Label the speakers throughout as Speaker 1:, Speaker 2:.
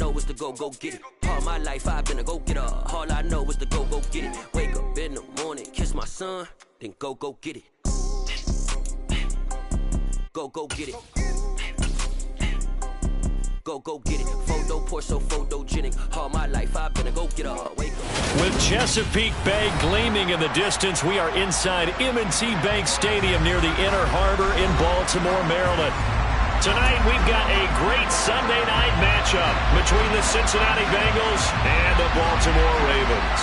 Speaker 1: know is to go get it. All my life I've been a go-getter. All I know is to go get it. Wake up in the morning, kiss my son, then go get it. Go get it. Go get it. Photo poor, so photogenic. All my life I've been a go-getter. Wake up.
Speaker 2: With Chesapeake Bay gleaming in the distance, we are inside M&T Bank Stadium near the Inner Harbor in Baltimore, Maryland. Tonight we've got a great Sunday night matchup between the Cincinnati Bengals and the Baltimore Ravens.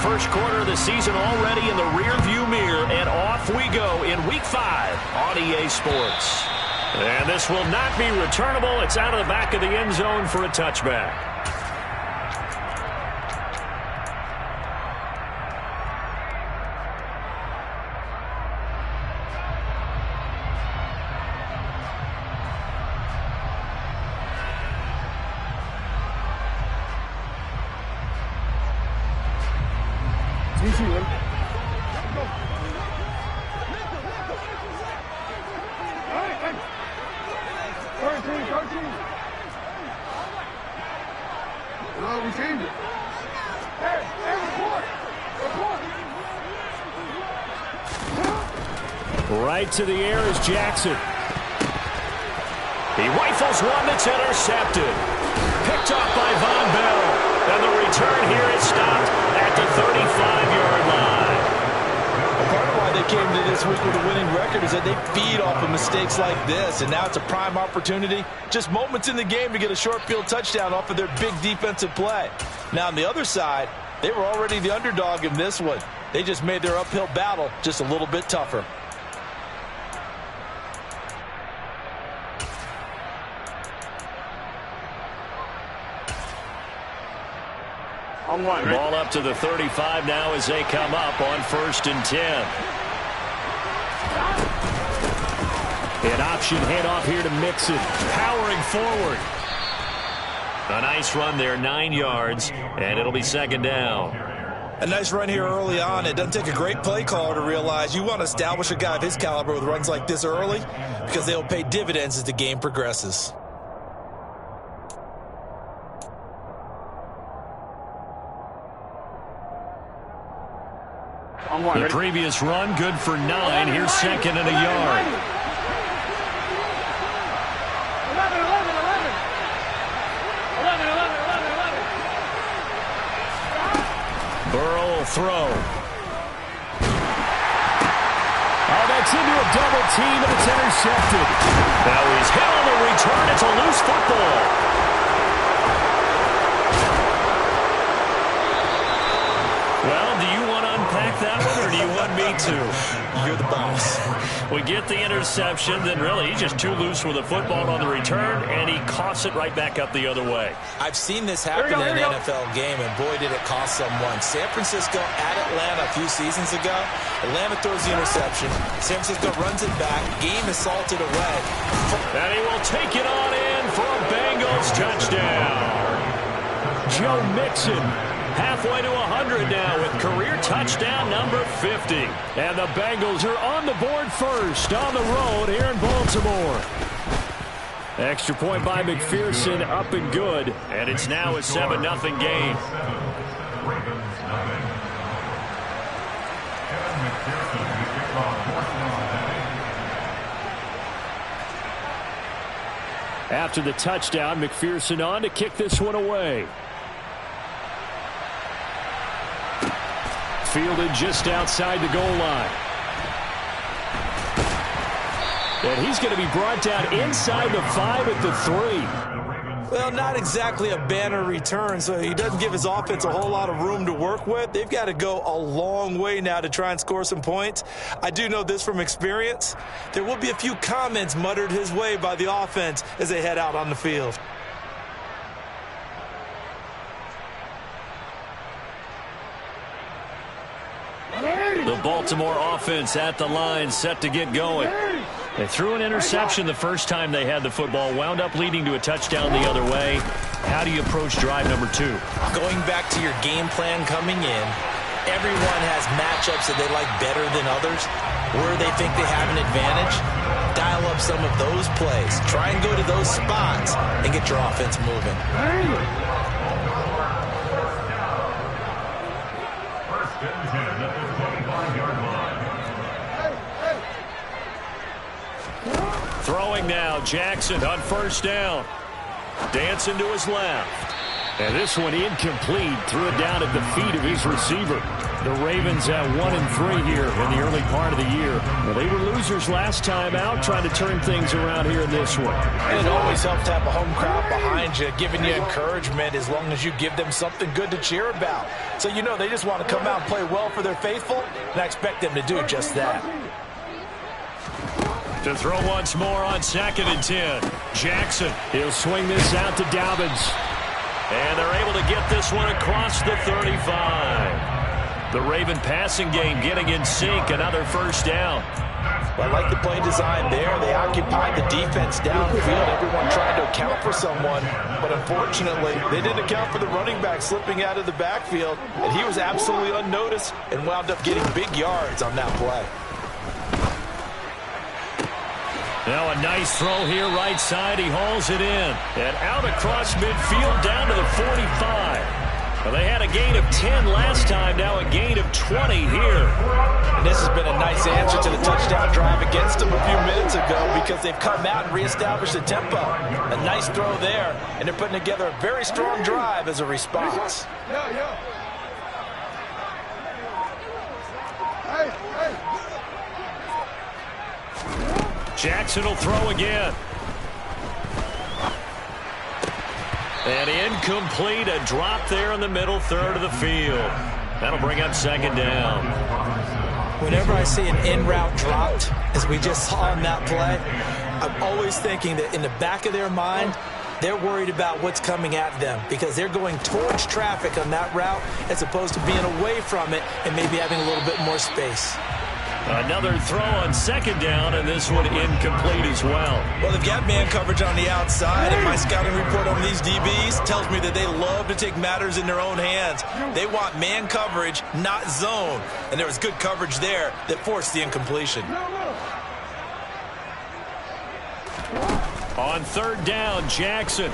Speaker 2: First quarter of the season already in the rearview mirror, and off we go in Week 5 on EA Sports. And this will not be returnable. It's out of the back of the end zone for a touchback. Right to the air is Jackson. He rifles one that's intercepted. Picked off by Von Bell. And the return here is stopped at the 35-yard line.
Speaker 3: Part of why they came to this week with a winning record is that they feed off of mistakes like this, and now it's a prime opportunity. Just moments in the game to get a short field touchdown off of their big defensive play. Now on the other side, they were already the underdog in this one. They just made their uphill battle just a little bit tougher.
Speaker 2: Ball up to the 35 now as they come up on 1st and 10. An option handoff here to Mixon. Powering forward. A nice run there, 9 yards, and it'll be 2nd down.
Speaker 3: A nice run here early on. It doesn't take a great play caller to realize you want to establish a guy of his caliber with runs like this early because they'll pay dividends as the game progresses.
Speaker 2: The previous run, good for 9. Here's 2nd and a yard. 11. Burrow will throw. Oh, that's into a double team, and it's intercepted. Now he's hit on the return. It's a loose football. Well, do you want to unpack that one, or do you want me to?
Speaker 3: You're the boss.
Speaker 2: We get the interception, then really he's just too loose with the football on the return, and he coughs it right back up the other way.
Speaker 3: I've seen this happen in an NFL game, and boy, did it cost someone. San Francisco at Atlanta a few seasons ago. Atlanta throws the interception. San Francisco runs it back. Game is salted away.
Speaker 2: And he will take it on in for a Bengals touchdown. Joe Mixon. Halfway to 100 now with career touchdown number 50. And the Bengals are on the board first on the road here in Baltimore. Extra point by McPherson, up and good. And it's now a 7-0 game. After the touchdown, McPherson on to kick this one away. Fielded just outside the goal line. And he's going to be brought down inside the 5 at the 3.
Speaker 3: Well, not exactly a banner return, so he doesn't give his offense a whole lot of room to work with. They've got to go a long way now to try and score some points. I do know this from experience. There will be a few comments muttered his way by the offense as they head out on the field.
Speaker 2: The Baltimore offense at the line, set to get going. They threw an interception the first time they had the football, wound up leading to a touchdown the other way. How do you approach drive number 2?
Speaker 3: Going back to your game plan coming in, everyone has matchups that they like better than others, where they think they have an advantage. Dial up some of those plays. Try and go to those spots and get your offense moving.
Speaker 2: Throwing now, Jackson on first down. Dancing to his left. And this one incomplete. Threw it down at the feet of his receiver. The Ravens at 1-3 here in the early part of the year. Well, they were losers last time out, trying to turn things around here in this one.
Speaker 3: And it always helps to have a home crowd behind you, giving you encouragement as long as you give them something good to cheer about. So you know they just want to come out and play well for their faithful, and I expect them to do just that.
Speaker 2: To throw once more on 2nd and 10. Jackson, he'll swing this out to Dobbins. And they're able to get this one across the 35. The Raven passing game getting in sync, another first down.
Speaker 3: Well, I like the play design there. They occupied the defense downfield. Everyone tried to account for someone, but unfortunately, they didn't account for the running back slipping out of the backfield, and he was absolutely unnoticed and wound up getting big yards on that play.
Speaker 2: Now a nice throw here, right side. He hauls it in. And out across midfield down to the 45. Well, they had a gain of 10 last time, now a gain of 20 here.
Speaker 3: And this has been a nice answer to the touchdown drive against them a few minutes ago because they've come out and reestablished the tempo. A nice throw there, and they're putting together a very strong drive as a response.
Speaker 2: Jackson will throw again. And incomplete, a drop there in the middle third of the field. That'll bring up 2nd down.
Speaker 3: Whenever I see an in-route dropped, as we just saw in that play, I'm always thinking that in the back of their mind, they're worried about what's coming at them because they're going towards traffic on that route as opposed to being away from it and maybe having a little bit more space.
Speaker 2: Another throw on 2nd down, and this one incomplete as well.
Speaker 3: Well, they've got man coverage on the outside, and my scouting report on these DBs tells me that they love to take matters in their own hands. They want man coverage, not zone, and there was good coverage there that forced the incompletion.
Speaker 2: On 3rd down, Jackson.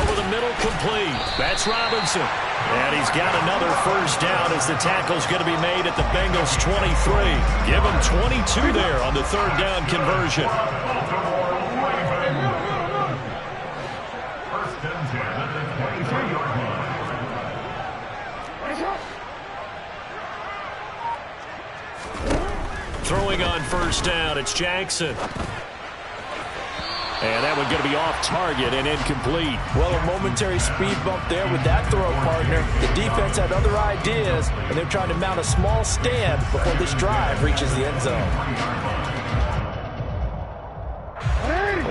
Speaker 2: Over the middle, complete. That's Robinson. And he's got another first down as the tackle's going to be made at the Bengals 23. Give him 22 there on the 3rd down conversion. Throwing on 1st down, it's Jackson. And that one going to be off target and incomplete.
Speaker 3: Well, a momentary speed bump there with that throw, partner. The defense had other ideas, and they're trying to mount a small stand before this drive reaches the end zone.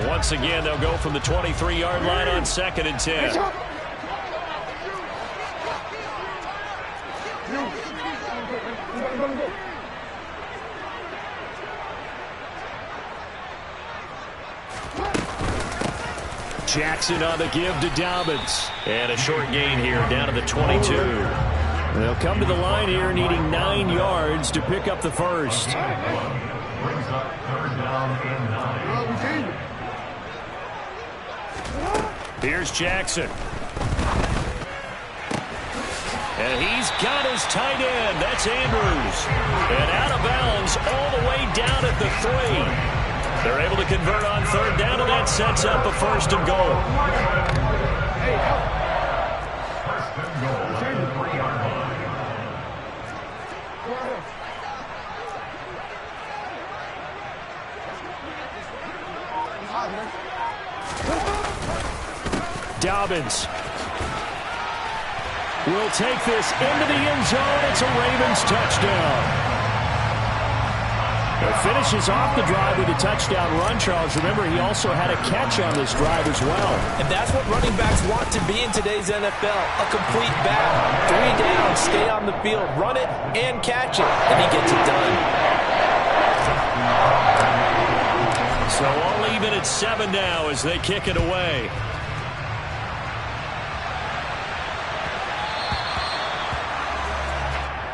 Speaker 2: Once again, they'll go from the 23-yard line on 2nd and 10. Jackson on the give to Dobbins. And a short gain here down to the 22. They'll come to the line here needing 9 yards to pick up the first. Here's Jackson. And he's got his tight end. That's Andrews. And out of bounds all the way down at the 3. They're able to convert on 3rd down, and that sets up a 1st and goal. Dobbins will take this into the end zone. It's a Ravens touchdown. Finishes off the drive with a touchdown run, Charles. Remember, he also had a catch on this drive as well.
Speaker 3: And that's what running backs want to be in today's NFL. A complete back. 3 down, stay on the field, run it, and catch it. And he gets it done.
Speaker 2: So all even at 7 now as they kick it away.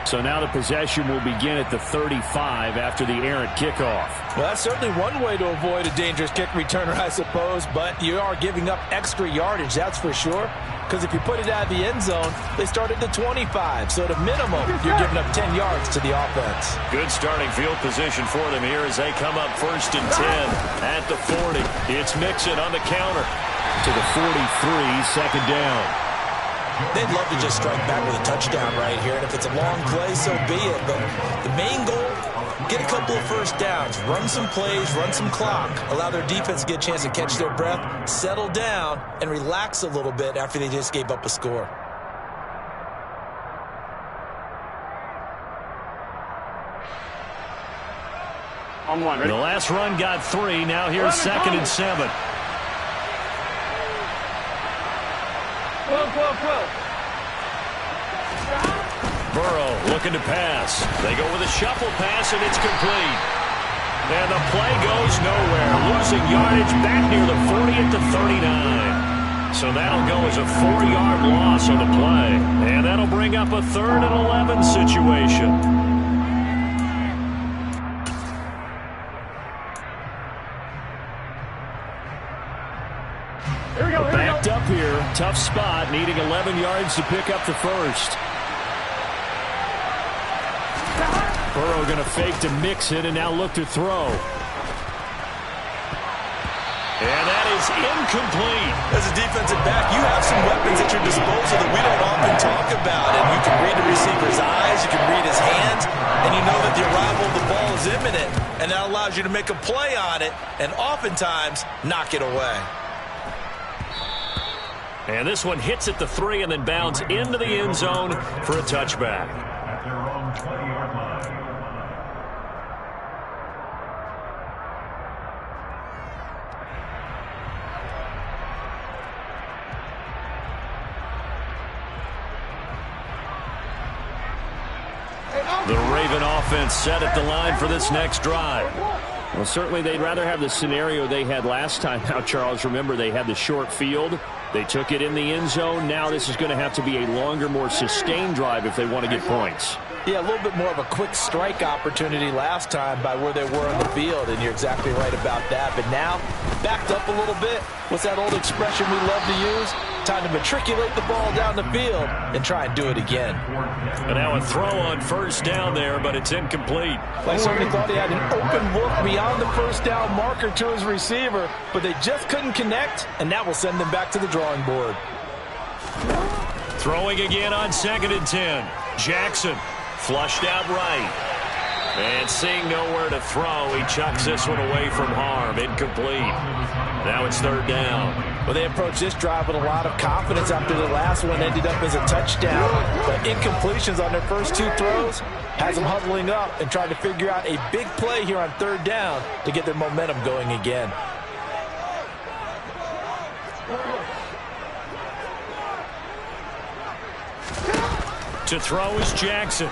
Speaker 2: So now the possession will begin at the 35 after the errant kickoff.
Speaker 3: Well, that's certainly one way to avoid a dangerous kick returner, I suppose, but you are giving up extra yardage, that's for sure. Because if you put it out of the end zone, they start at the 25. So at a minimum, you're giving up 10 yards to the offense.
Speaker 2: Good starting field position for them here as they come up 1st and 10 at the 40. It's Mixon on the counter to the 43, 2nd down.
Speaker 3: They'd love to just strike back with a touchdown right here. And if it's a long play, so be it. But the main goal, get a couple of first downs, run some plays, run some clock, allow their defense to get a chance to catch their breath, settle down, and relax a little bit after they just gave up a score.
Speaker 2: The last run got 3. Now here's 2nd and 7. Burrow looking to pass. They go with a shuffle pass, and it's complete. And the play goes nowhere. Losing yardage back near the 40 at the 39. So that'll go as a 4-yard loss on the play. And that'll bring up a 3rd and 11 situation. Backed up here. Tough spot, needing 11 yards to pick up the first. Burrow going to fake to Mixon and now look to throw. And that is incomplete.
Speaker 3: As a defensive back, you have some weapons at your disposal that we don't often talk about. And you can read the receiver's eyes, you can read his hands, and you know that the arrival of the ball is imminent. And that allows you to make a play on it and oftentimes knock it away.
Speaker 2: And this one hits at the 3 and then bounds into the end zone for a touchback. The Raven offense set at the line for this next drive. Well, certainly they'd rather have the scenario they had last time out, Charles. Remember, they had the short field. They took it in the end zone. Now this is going to have to be a longer, more sustained drive if they want to get points.
Speaker 3: Yeah, a little bit more of a quick strike opportunity last time by where they were on the field, and you're exactly right about that. But now, backed up a little bit. What's that old expression we love to use? Time to matriculate the ball down the field and try and do it again.
Speaker 2: And now a throw on 1st down there, but it's incomplete.
Speaker 3: I certainly thought he had an open look beyond the 1st down marker to his receiver, but they just couldn't connect, and that will send them back to the drawing board.
Speaker 2: Throwing again on 2nd and 10. Jackson flushed out right. And seeing nowhere to throw, he chucks this one away from harm. Incomplete. Now it's 3rd down.
Speaker 3: Well, they approached this drive with a lot of confidence after the last one ended up as a touchdown. But incompletions on their first 2 throws has them huddling up and trying to figure out a big play here on 3rd down to get their momentum going again.
Speaker 2: To throw is Jackson.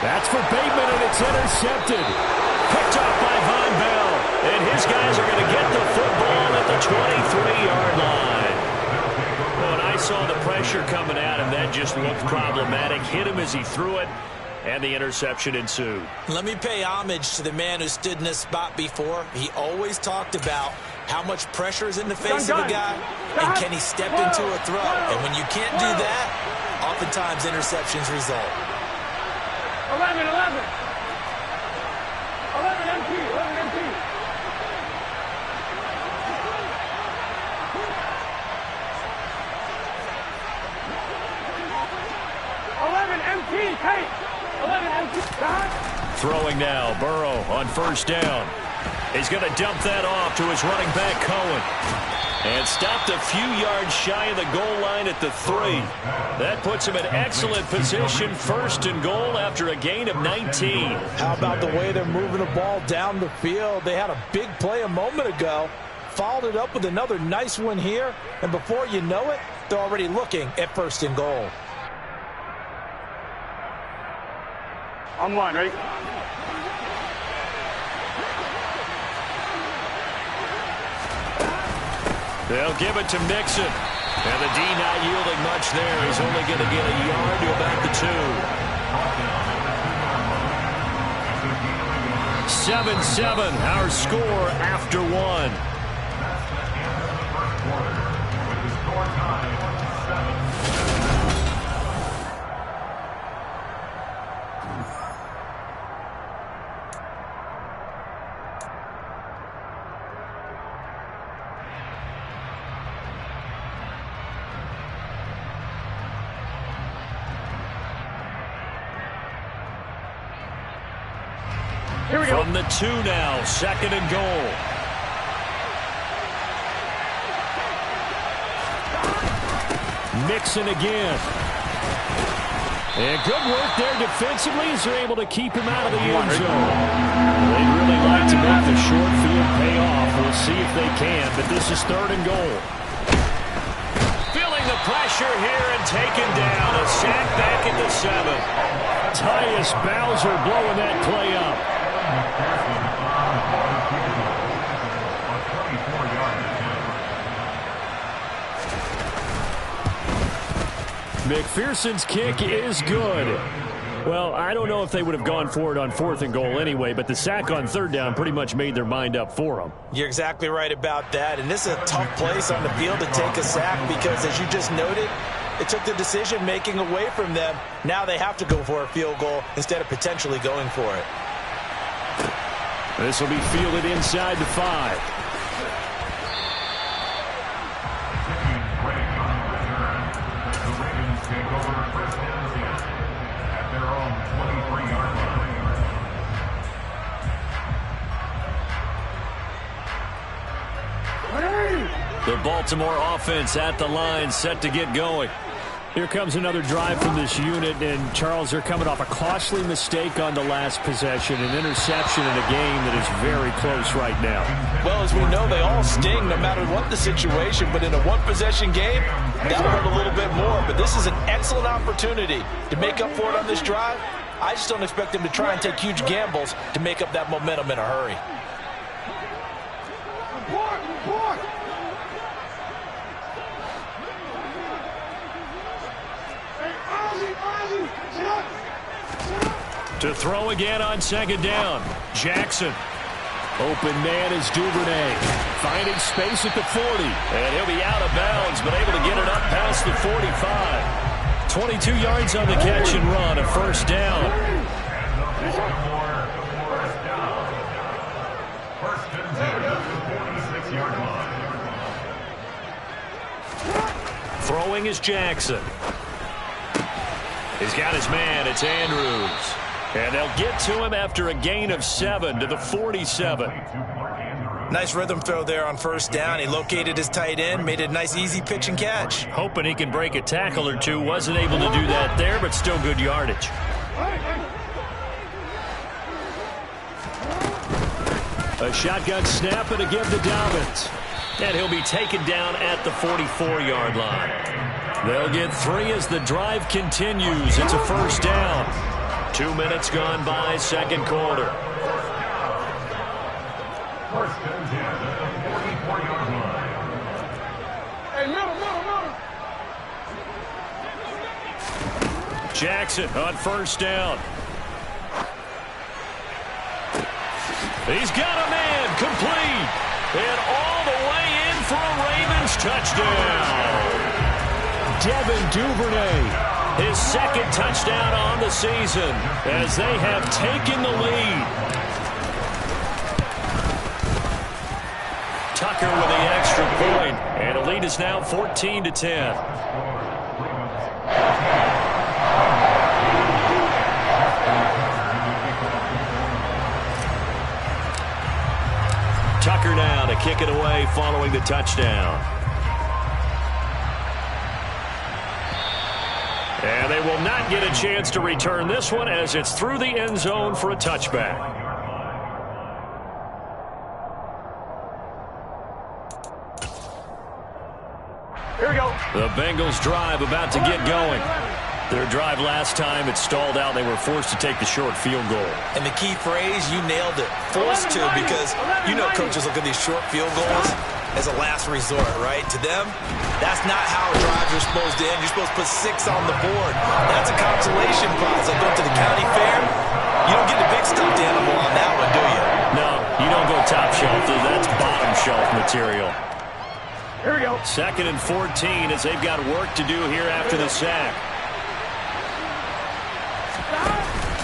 Speaker 2: That's for Bateman, and it's intercepted. Picked off by Von Bell. And his guys are going to get the football at the 23-yard line. Well, and I saw the pressure coming at him. That just looked problematic. Hit him as he threw it, and the interception ensued.
Speaker 3: Let me pay homage to the man who stood in this spot before. He always talked about how much pressure is in the face of a guy, and can he step into a throw. And when you can't do that, oftentimes interceptions result.
Speaker 4: 11 MT, 11 MT. 11 MT, Kate. 11 MT.
Speaker 2: Throwing now, Burrow on 1st down. He's going to dump that off to his running back, Cohen. And stopped a few yards shy of the goal line at the 3. That puts him in excellent position, 1st and goal after a gain of 19.
Speaker 3: How about the way they're moving the ball down the field? They had a big play a moment ago, followed it up with another nice one here, and before you know it, they're already looking at 1st and goal.
Speaker 4: On one, ready?
Speaker 2: They'll give it to Mixon. And the D not yielding much there. He's only going to get a yard to about the 2. 7-7, our score after 1.
Speaker 4: Here we go.
Speaker 2: From the 2 now, 2nd and goal. Mixon again. And good work there defensively as they're able to keep him out of the end zone. They'd really like to make the short field pay off. We'll see if they can, but this is 3rd and goal. Feeling the pressure here and taken down. A sack back at the 7. Tyus Bowser blowing that play up. McPherson's kick is good. Well, I don't know if they would have gone for it on 4th and goal anyway, but the sack on 3rd down pretty much made their mind up for them.
Speaker 3: You're exactly right about that, and this is a tough place on the field to take a sack because, as you just noted, it took the decision-making away from them. Now they have to go for a field goal instead of potentially going for it.
Speaker 2: This will be fielded inside the 5. The Baltimore offense at the line, set to get going. Here comes another drive from this unit, and Charles, they're coming off a costly mistake on the last possession, an interception in a game that is very close right now.
Speaker 3: Well, as we know, they all sting no matter what the situation, but in a one-possession game, that'll hurt a little bit more. But this is an excellent opportunity to make up for it on this drive. I just don't expect them to try and take huge gambles to make up that momentum in a hurry.
Speaker 2: To throw again on 2nd down. Jackson. Open man is Duvernay. Finding space at the 40. And he'll be out of bounds, but able to get it up past the 45. 22 yards on the catch and run, a 1st down. Throwing is Jackson. He's got his man. It's Andrews. And they'll get to him after a gain of 7 to the 47.
Speaker 3: Nice rhythm throw there on 1st down. He located his tight end, made a nice easy pitch and catch.
Speaker 2: Hoping he can break a tackle or two. Wasn't able to do that there, but still good yardage. A shotgun snap and a give to Dobbins. And he'll be taken down at the 44-yard line. They'll get 3 as the drive continues. It's a 1st down. 2 minutes gone by, 2nd quarter.
Speaker 4: Hey, middle.
Speaker 2: Jackson on 1st down. He's got a man complete. And all the way in for a Ravens touchdown. Devin Duvernay. His 2nd touchdown on the season as they have taken the lead. Tucker with the extra point, and the lead is now 14-10. to kick it away following the touchdown. And they will not get a chance to return this one as it's through the end zone for a touchback.
Speaker 4: Here we go.
Speaker 2: The Bengals drive about to get going. Their drive last time, it stalled out. They were forced to take the short field goal.
Speaker 3: And the key phrase, you nailed it. Forced to, because you know coaches look at these short field goals as a last resort, right? To them, that's not how drives are supposed to end. You're supposed to put 6 on the board. That's a consolation prize. Like going to the county fair, you don't get the big stuffed animal on that one, do you?
Speaker 2: No, you don't go top shelf. That's bottom shelf material.
Speaker 4: Here we go.
Speaker 2: 2nd and 14 as they've got work to do here after the sack.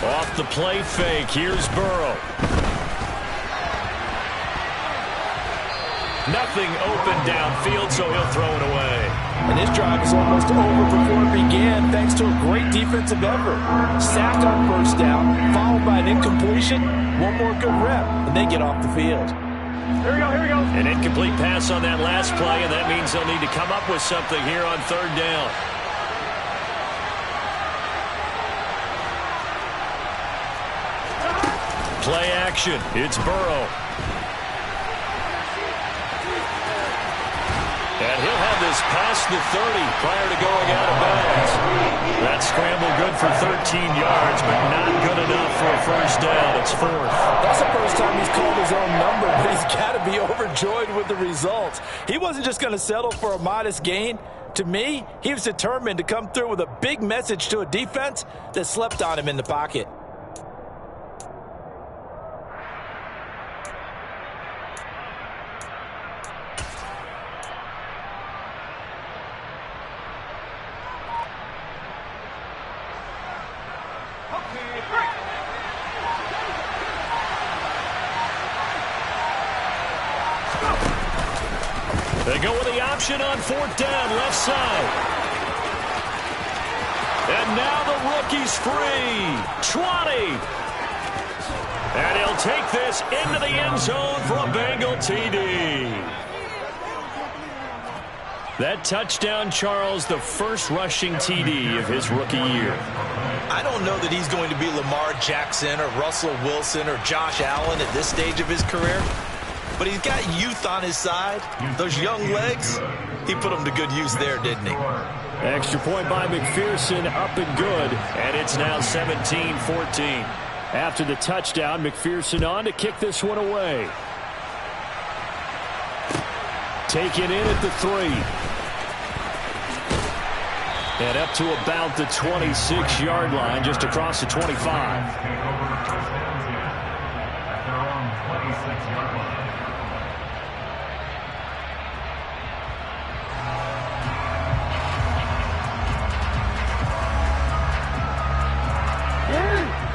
Speaker 2: Off the play fake, here's Burrow. Nothing open downfield, so he'll throw it away.
Speaker 3: And this drive is almost over before it began, thanks to a great defensive effort. Sack on first down, followed by an incompletion. One more good rep, and they get off the field.
Speaker 4: Here we go, here we go.
Speaker 2: An incomplete pass on that last play, and that means they'll need to come up with something here on 3rd down. Play action. It's Burrow. And he'll have this past the 30 prior to going out of bounds. That scramble good for 13 yards, but not good enough for a first down. It's 4th.
Speaker 3: That's the first time he's called his own number, but he's got to be overjoyed with the results. He wasn't just going to settle for a modest gain. To me, he was determined to come through with a big message to a defense that slept on him in the pocket.
Speaker 2: They go with the option on 4th down, left side. And now the rookie's free. 20. And he'll take this into the end zone for a Bengal TD. That touchdown, Charles, the first rushing TD of his rookie year.
Speaker 3: I don't know that he's going to be Lamar Jackson or Russell Wilson or Josh Allen at this stage of his career. But he's got youth on his side. Those young legs, he put them to good use there, didn't he?
Speaker 2: Extra point by McPherson, up and good. And it's now 17-14. After the touchdown, McPherson on to kick this one away. Taken in at the 3. And up to about the 26-yard line, just across the 25.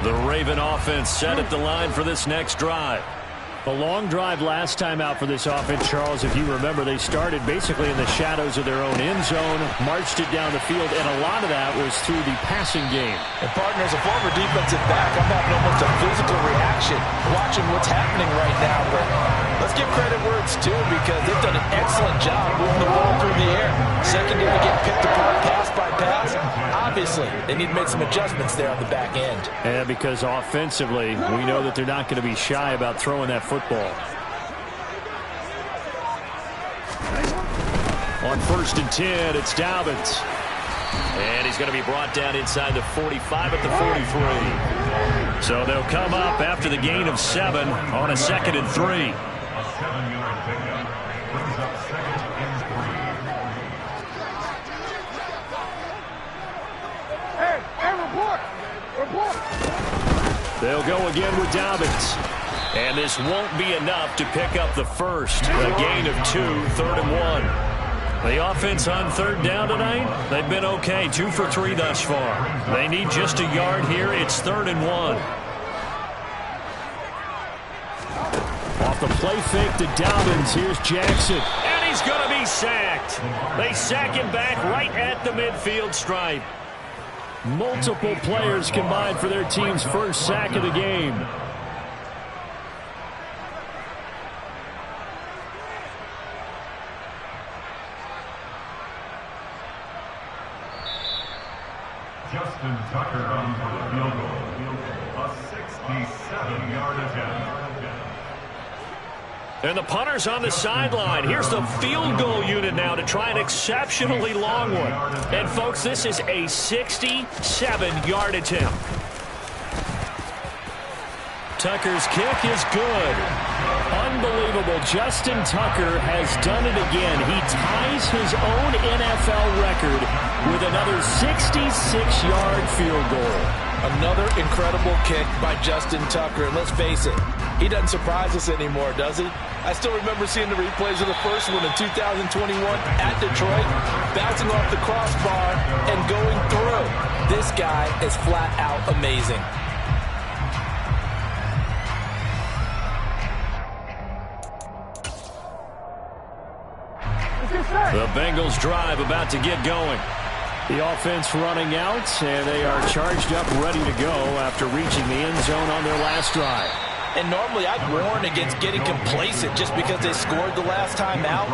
Speaker 2: The Raven offense set at the line for this next drive. A long drive last time out for this offense, Charles. If you remember, they started basically in the shadows of their own end zone, marched it down the field, and a lot of that was through the passing game.
Speaker 3: And, partner, as a former defensive back, I'm having almost a physical reaction watching what's happening right now. But let's give credit where it's due, because they've done an excellent job moving the ball through the air. Secondary getting picked apart pass by pass. Obviously, they need to make some adjustments there on the back end.
Speaker 2: And because offensively, we know that they're not going to be shy about throwing that football. On 1st and 10, it's Dobbins. And he's going to be brought down inside the 45 at the 43. So they'll come up after the gain of 7 on a 2nd and 3.
Speaker 4: Report.
Speaker 2: They'll go again with Dobbins. And this won't be enough to pick up the first. A gain of 2, 3rd and 1. The offense on 3rd down tonight, they've been okay. 2 for 3 thus far. They need just a yard here. It's 3rd and 1. Off the play fake to Dobbins. Here's Jackson. And he's going to be sacked. They sack him back right at the midfield stripe. Multiple players combined for their team's first sack of the game.
Speaker 5: Justin Tucker on for the field goal. A 67-yard attempt.
Speaker 2: And the punter's on the sideline. Here's the field goal unit now to try an exceptionally long one. And, folks, this is a 67-yard attempt. Tucker's kick is good. Unbelievable. Justin Tucker has done it again. He ties his own NFL record with another 66-yard field goal.
Speaker 3: Another incredible kick by Justin Tucker. And let's face it, he doesn't surprise us anymore, does he? I still remember seeing the replays of the first one in 2021 at Detroit, bouncing off the crossbar and going through. This guy is flat out amazing.
Speaker 2: The Bengals drive about to get going. The offense running out, and they are charged up, ready to go after reaching the end zone on their last drive.
Speaker 3: And normally I'd warn against getting complacent just because they scored the last time out.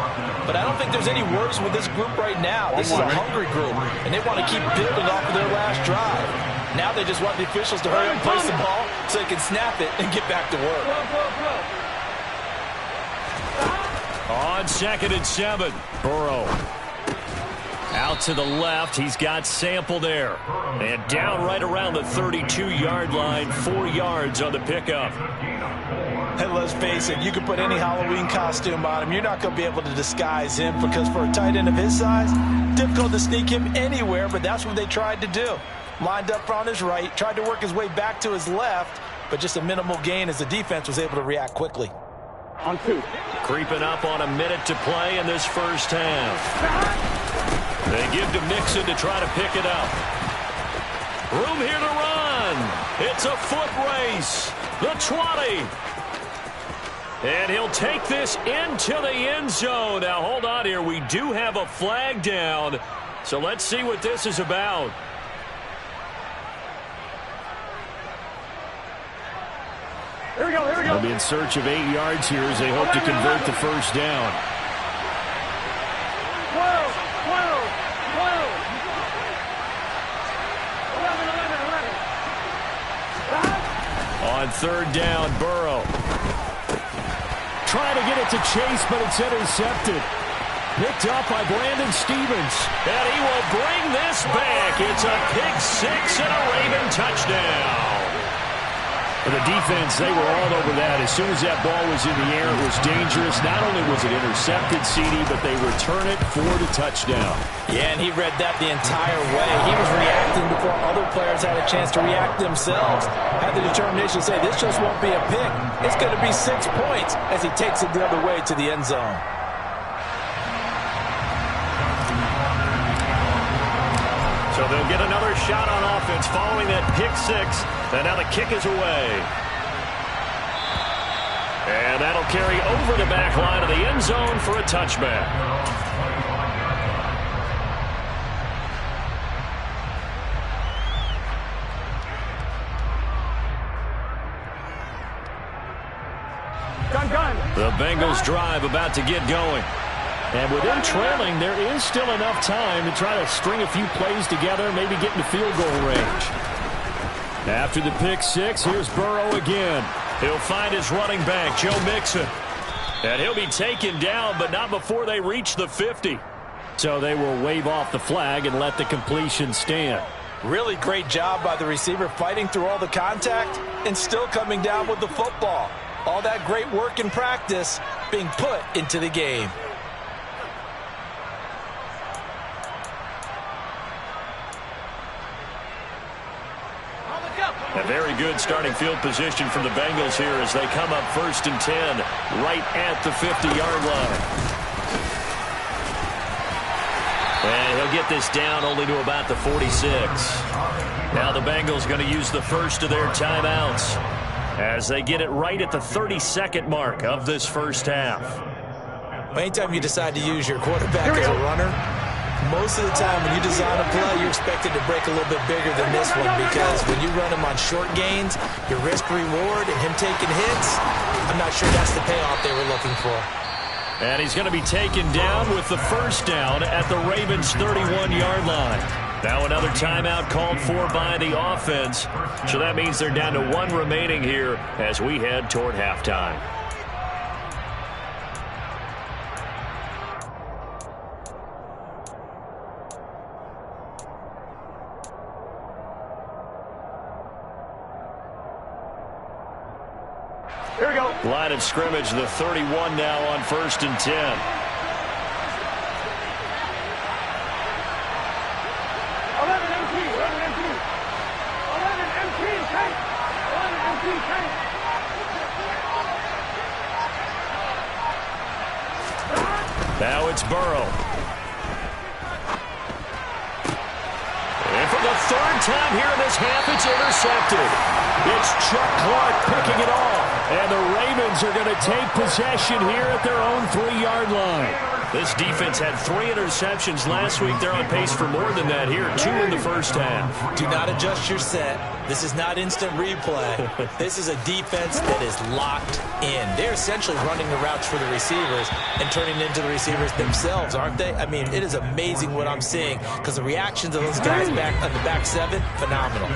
Speaker 3: But I don't think there's any worries with this group right now. This is a hungry group, and they want to keep building off of their last drive. Now they just want the officials to hurry up and place the ball so they can snap it and get back to work.
Speaker 2: On 2nd and 7, Burrow. Out to the left, he's got Sample there. And down right around the 32-yard line, 4 yards on the pickup.
Speaker 3: And let's face it, you can put any Halloween costume on him. You're not going to be able to disguise him because for a tight end of his size, difficult to sneak him anywhere, but that's what they tried to do. Lined up on his right, tried to work his way back to his left, but just a minimal gain as the defense was able to react quickly.
Speaker 4: On 2.
Speaker 2: Creeping up on a minute to play in this first half. They give to Mixon to try to pick it up. Room here to run. It's a foot race. The 20. And he'll take this into the end zone. Now, hold on here. We do have a flag down. So let's see what this is about.
Speaker 4: Here we go, here we go.
Speaker 2: They'll be in search of 8 yards here as they hope to convert the first down.
Speaker 4: 12, 12, 12. 11, 11, 11.
Speaker 2: On 3rd down, Burrow. Trying to get it to Chase, but it's intercepted. Picked up by Brandon Stephens. And he will bring this back. It's a pick 6 and a Raven touchdown. For the defense, they were all over that. As soon as that ball was in the air, it was dangerous. Not only was it intercepted, CD, but they return it for the touchdown.
Speaker 3: Yeah, and he read that the entire way. He was reacting before other players had a chance to react themselves. Had the determination to say, this just won't be a pick. It's going to be 6 points as he takes it the other way to the end zone.
Speaker 2: So they'll get another shot on offense following that pick 6. And now the kick is away. And that'll carry over the back line of the end zone for a touchback.
Speaker 4: Gun.
Speaker 2: The Bengals drive about to get going. And with them trailing, there is still enough time to try to string a few plays together, maybe get into field goal range. After the pick 6, here's Burrow again. He'll find his running back, Joe Mixon. And he'll be taken down, but not before they reach the 50. So they will wave off the flag and let the completion stand.
Speaker 3: Really great job by the receiver fighting through all the contact and still coming down with the football. All that great work in practice being put into the game.
Speaker 2: A very good starting field position from the Bengals here as they come up 1st and 10 right at the 50-yard line. And he'll get this down only to about the 46. Now the Bengals going to use the first of their timeouts as they get it right at the 32nd mark of this first half.
Speaker 3: Anytime you decide to use your quarterback as a runner, most of the time when you design a play, you're expected to break a little bit bigger than this one because when you run him on short gains, your risk-reward and him taking hits, I'm not sure that's the payoff they were looking for.
Speaker 2: And he's going to be taken down with the first down at the Ravens' 31-yard line. Now another timeout called for by the offense. So that means they're down to 1 remaining here as we head toward halftime.
Speaker 4: Here we go.
Speaker 2: Line of scrimmage, the 31 now on 1st and 10.
Speaker 4: 11 MT, 11 MT. 11 MT, tank. 11 MT, tank.
Speaker 2: Now it's Burrow. And for the 3rd time here in this half, it's intercepted. It's Chuck Clark picking it off. And the Ravens are going to take possession here at their own 3-yard line. This defense had 3 interceptions last week. They're on pace for more than that here. 2 in the first half.
Speaker 3: Do not adjust your set. This is not instant replay. This is a defense that is locked in. They're essentially running the routes for the receivers and turning into the receivers themselves, aren't they? I mean, it is amazing what I'm seeing because the reactions of those guys back on the back 7, phenomenal.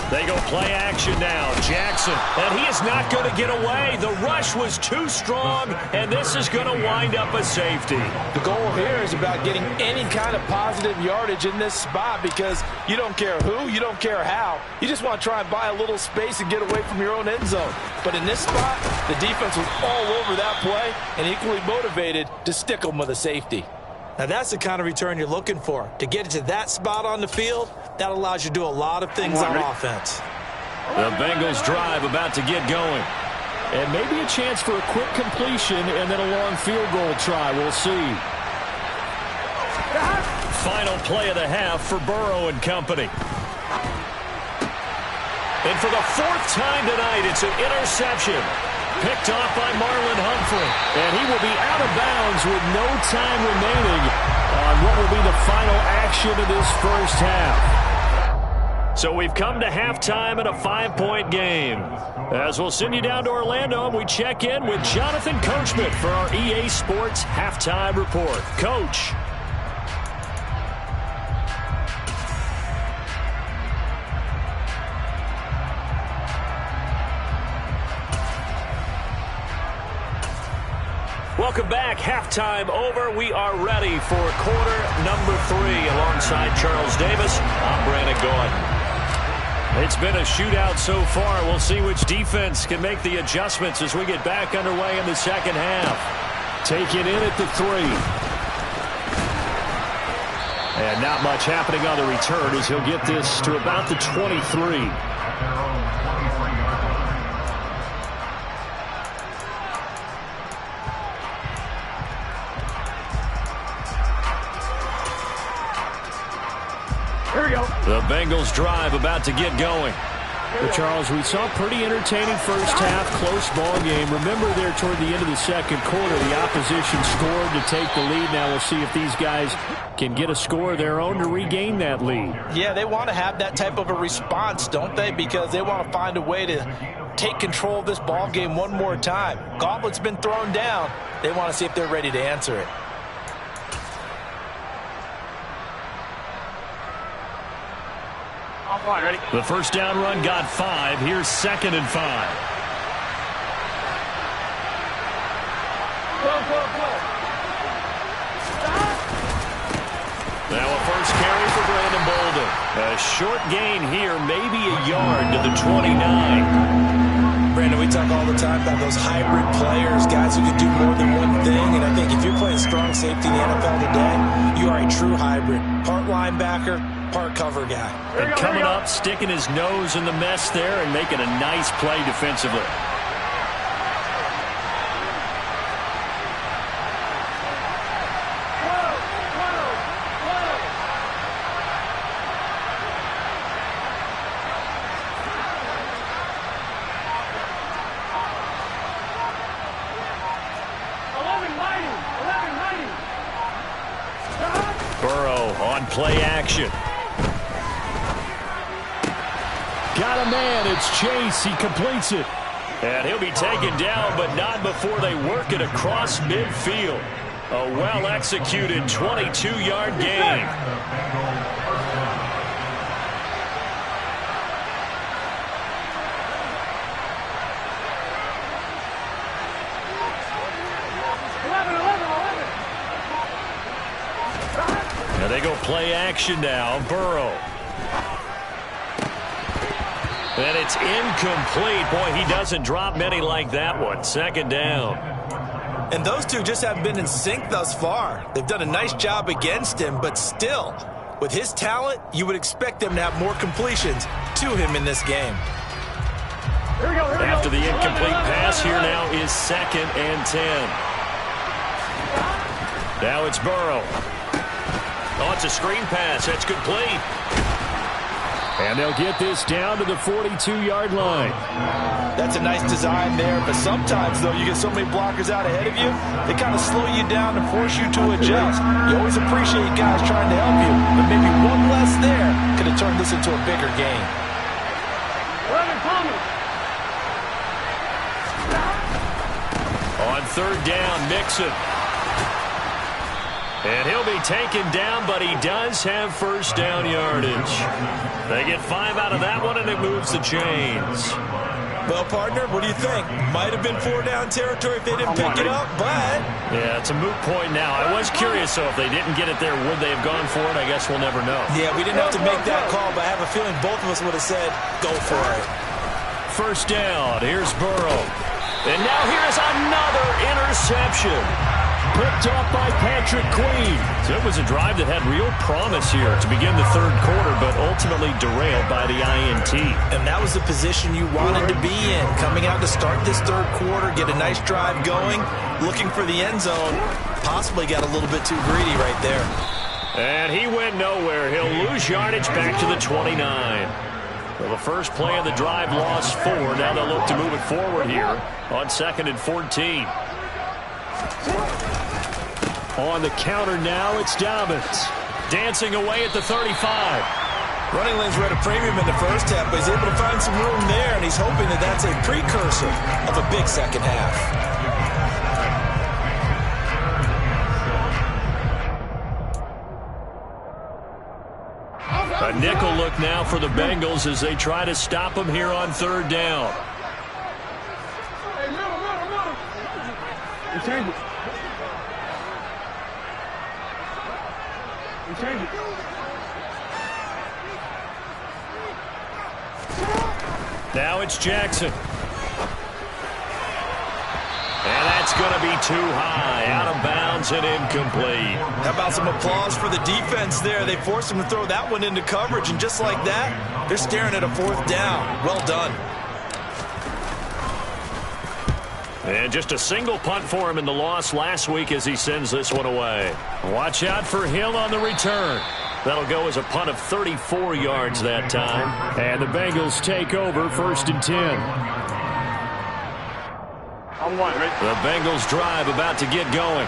Speaker 2: They go play action now. Jackson, and he is not going to get away. The rush was too strong, and this is going to wind up a safety.
Speaker 3: The goal here is about getting any kind of positive yardage in this spot because you don't care who, you don't care how. You just want to try and buy a little space and get away from your own end zone. But in this spot, the defense was all over that play and equally motivated to stick them with a safety. Now that's the kind of return you're looking for. To get to that spot on the field, that allows you to do a lot of things on offense.
Speaker 2: The Bengals drive about to get going.
Speaker 6: And maybe a chance for a quick completion and then a long field goal try. We'll see.
Speaker 2: Final play of the half for Burrow and company. And for the 4th time tonight, it's an interception. Picked off by Marlon Humphrey. And he will be out of bounds with no time remaining on what will be the final action of this first half. So we've come to halftime in a 5-point game. As we'll send you down to Orlando, and we check in with Jonathan Coachman for our EA Sports Halftime Report. Coach. Welcome back. Halftime over. We are ready for quarter number 3 alongside Charles Davis. I'm Brandon Gordon. It's been a shootout so far. We'll see which defense can make the adjustments as we get back underway in the second half. Take it in at the 3. And not much happening on the return as he'll get this to about the 23. The Bengals drive about to get going.
Speaker 6: Well, Charles, we saw a pretty entertaining first half, close ball game. Remember there toward the end of the second quarter, the opposition scored to take the lead. Now we'll see if these guys can get a score of their own to regain that lead.
Speaker 3: Yeah, they want to have that type of a response, don't they? Because they want to find a way to take control of this ball game one more time. Gauntlet's been thrown down. They want to see if they're ready to answer it.
Speaker 4: Ready?
Speaker 2: The first down run got 5. Here's 2nd and 5. Now a first carry for Brandon Bolden. A short gain here, maybe a yard to the 29.
Speaker 3: Brandon, we talk all the time about those hybrid players, guys who can do more than one thing. And I think if you're playing strong safety in the NFL today, you are a true hybrid. Part linebacker, part cover guy.
Speaker 2: And coming up, sticking his nose in the mess there and making a nice play defensively. Burrow on play action.
Speaker 6: got a man. It's Chase. He completes it.
Speaker 2: And he'll be taken down, but not before they work it across midfield. A well-executed 22-yard gain. Now they go play action now. Burrow. And it's incomplete. Boy, he doesn't drop many like that one. Second down.
Speaker 3: And those two just haven't been in sync thus far. They've done a nice job against him, but still, with his talent, you would expect them to have more completions to him in this game.
Speaker 2: After the incomplete pass, here now is 2nd and 10. Now it's Burrow. Oh, it's a screen pass. That's complete.
Speaker 6: And they'll get this down to the 42-yard line.
Speaker 3: That's a nice design there, but sometimes, though, you get so many blockers out ahead of you, they kind of slow you down and force you to adjust. You always appreciate guys trying to help you, but maybe one less there could have turned this into a bigger game.
Speaker 2: On 3rd down, Mixon. And he'll be taken down, but he does have first down yardage. They get 5 out of that one, and it moves the chains.
Speaker 3: Well, partner, what do you think? Might have been 4-down territory if they didn't pick it up, but...
Speaker 2: Yeah, it's a moot point now. I was curious, so if they didn't get it there, would they have gone for it? I guess we'll never know.
Speaker 3: Yeah, we didn't have to make that call, but I have a feeling both of us would have said, go for it.
Speaker 2: First down, here's Burrow. And now here's another interception. Picked up by Patrick Queen. So it was a drive that had real promise here to begin the 3rd quarter, but ultimately derailed by the INT.
Speaker 3: And that was the position you wanted to be in. Coming out to start this 3rd quarter, get a nice drive going, looking for the end zone. Possibly got a little bit too greedy right there.
Speaker 2: And he went nowhere. He'll lose yardage back to the 29. Well, the first play of the drive lost 4. Now they'll look to move it forward here on 2nd and 14.
Speaker 6: On the counter now, it's Dobbins.
Speaker 2: Dancing away at the 35.
Speaker 3: Running lanes were at a premium in the first half, but he's able to find some room there, and he's hoping that that's a precursor of a big second half.
Speaker 2: A nickel look now for the Bengals as they try to stop him here on 3rd down. Now it's Jackson. And that's going to be too high. Out of bounds and incomplete.
Speaker 3: How about some applause for the defense there? They forced him to throw that one into coverage, and just like that, they're staring at a 4th down. Well done.
Speaker 2: And just a single punt for him in the loss last week as he sends this one away. Watch out for Hill on the return. That'll go as a punt of 34 yards that time.
Speaker 6: And the Bengals take over 1st and 10.
Speaker 2: The Bengals drive about to get going.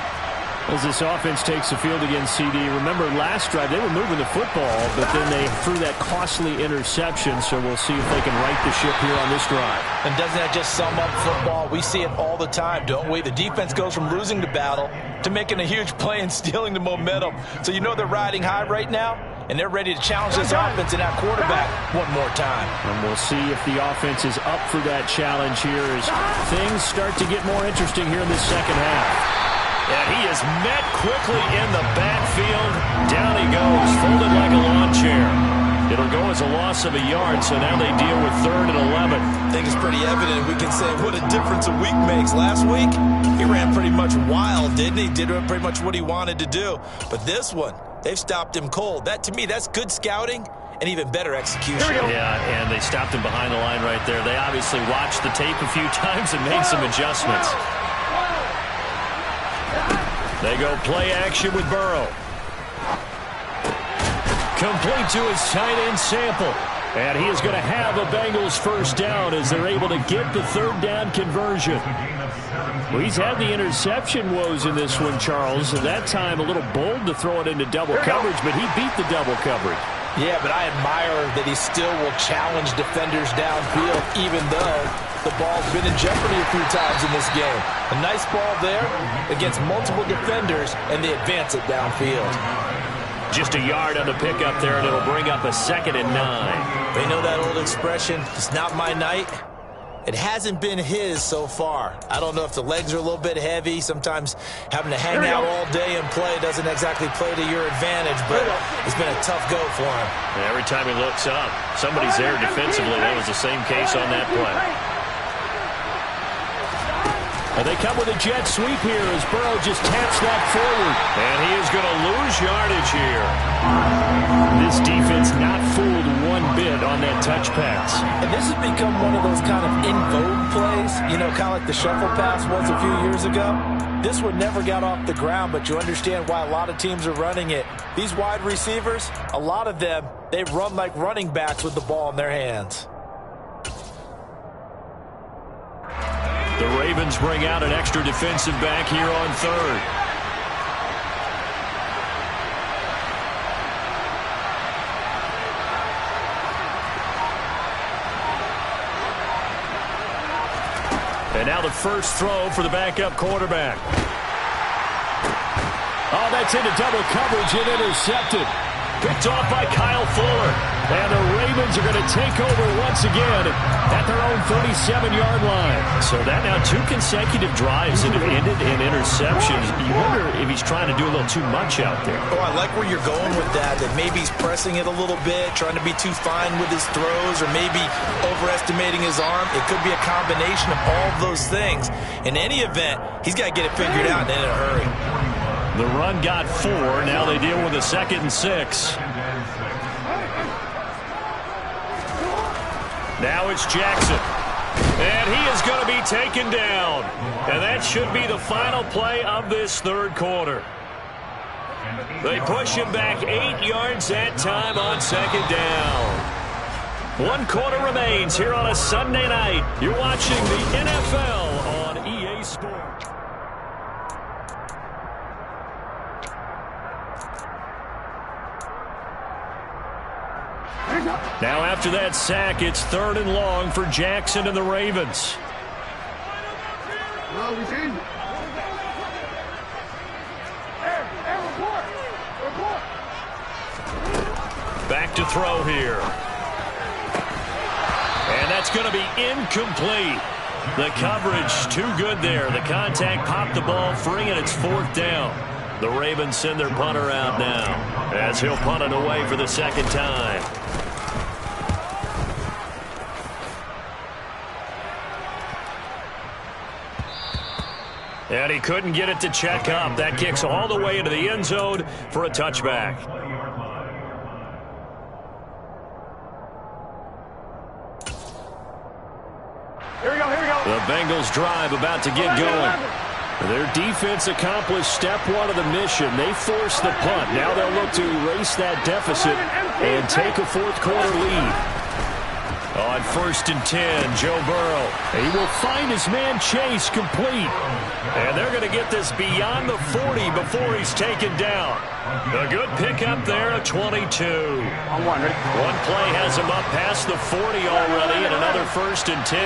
Speaker 6: As this offense takes the field against CD, remember last drive they were moving the football, but then they threw that costly interception, so we'll see if they can right the ship here on this drive.
Speaker 3: And doesn't that just sum up football? We see it all the time, don't we? The defense goes from losing the battle to making a huge play and stealing the momentum. So you know they're riding high right now, and they're ready to challenge this offense and that quarterback one more time.
Speaker 6: And we'll see if the offense is up for that challenge here as things start to get more interesting here in the second half.
Speaker 2: And he is met quickly in the backfield. Down he goes, folded like a lawn chair. It'll go as a loss of a yard, so now they deal with 3rd and 11.
Speaker 3: I think it's pretty evident. We can say what a difference a week makes. Last week, he ran pretty much wild, didn't he? Did pretty much what he wanted to do. But this one, they've stopped him cold. That, to me, that's good scouting and even better execution.
Speaker 2: Yeah, and they stopped him behind the line right there. They obviously watched the tape a few times and made some adjustments. They go play action with Burrow. Complete to his tight end Sample. And he is going to have a Bengals first down as they're able to get the 3rd down conversion.
Speaker 6: Well, he's had the interception woes in this one, Charles. At that time, a little bold to throw it into double coverage, but he beat the double coverage.
Speaker 3: Yeah, but I admire that he still will challenge defenders downfield, even though the ball's been in jeopardy a few times in this game. A nice ball there against multiple defenders, and they advance it downfield.
Speaker 2: Just a yard on the pickup there, and it'll bring up a 2nd and 9.
Speaker 3: They know that old expression, it's not my night. It hasn't been his so far. I don't know if the legs are a little bit heavy. Sometimes having to hang out all day and play doesn't exactly play to your advantage, but it's been a tough go for him.
Speaker 2: And every time he looks up, somebody's there defensively. That was the same case on that play.
Speaker 6: And they come with a jet sweep here as Burrow just taps that forward.
Speaker 2: And he is going to lose yardage here. This defense not fooled one bit on that touch pass.
Speaker 3: And this has become one of those kind of in vogue plays, you know, kind of like the shuffle pass was a few years ago. This one never got off the ground, but you understand why a lot of teams are running it. These wide receivers, a lot of them, they run like running backs with the ball in their hands.
Speaker 2: The Ravens bring out an extra defensive back here on 3rd. And now the first throw for the backup quarterback.
Speaker 6: Oh, that's into double coverage and intercepted.
Speaker 2: Picked off by Kyle Fuller.
Speaker 6: And the Ravens are going to take over once again at their own 37-yard line.
Speaker 2: So that now 2 consecutive drives that have ended in interceptions. You wonder if he's trying to do a little too much out there.
Speaker 3: Oh, I like where you're going with that maybe he's pressing it a little bit, trying to be too fine with his throws, or maybe overestimating his arm. It could be a combination of all of those things. In any event, he's got to get it figured out and in a hurry.
Speaker 2: The run got 4. Now they deal with a 2nd and 6. Now it's Jackson. And he is going to be taken down. And that should be the final play of this 3rd quarter. They push him back 8 yards that time on 2nd down. 1 quarter remains here on a Sunday night. You're watching the NFL on EA Sports. Now after that sack, it's 3rd and long for Jackson and the Ravens. Back to throw here. And that's going to be incomplete. The coverage too good there. The contact popped the ball free, and it's 4th down. The Ravens send their punter out now as he'll punt it away for the 2nd time. And he couldn't get it to check up. That kicks all the way into the end zone for a touchback.
Speaker 4: Here we go, here we go.
Speaker 2: The Bengals drive about to get going.
Speaker 6: Their defense accomplished step 1 of the mission. They forced the punt. Now they'll look to erase that deficit and take a 4th quarter lead.
Speaker 2: On 1st and 10, Joe Burrow.
Speaker 6: He will find his man Chase complete.
Speaker 2: And they're going to get this beyond the 40 before he's taken down. A good pickup there at 22. One play has him up past the 40 already, and another 1st and 10.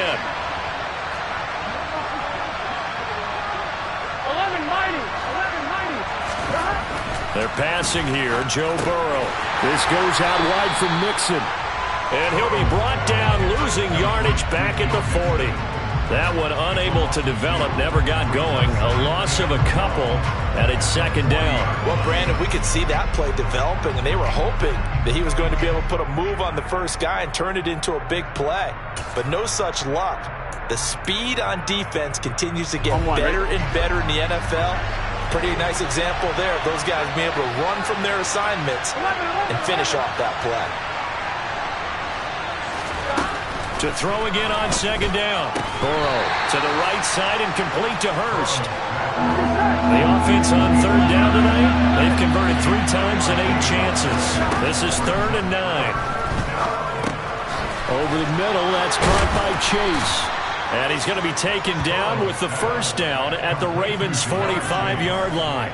Speaker 4: 11-90.
Speaker 2: They're passing here, Joe Burrow.
Speaker 6: This goes out wide from Mixon.
Speaker 2: And he'll be brought down, losing yardage back at the 40. That one unable to develop, never got going. A loss of a couple, and it's 2nd down.
Speaker 3: Well, Brandon, we could see that play developing, and they were hoping that he was going to be able to put a move on the first guy and turn it into a big play. But no such luck. The speed on defense continues to get better and better in the NFL. Pretty nice example there of those guys being able to run from their assignments and finish off that play.
Speaker 2: To throw again on 2nd down. Burrow to the right side and complete to Hurst. The offense on 3rd down tonight, they've converted 3 times in 8 chances. This is 3rd and 9.
Speaker 6: Over the middle, that's caught by Chase.
Speaker 2: And he's going to be taken down with the 1st down at the Ravens' 45-yard line.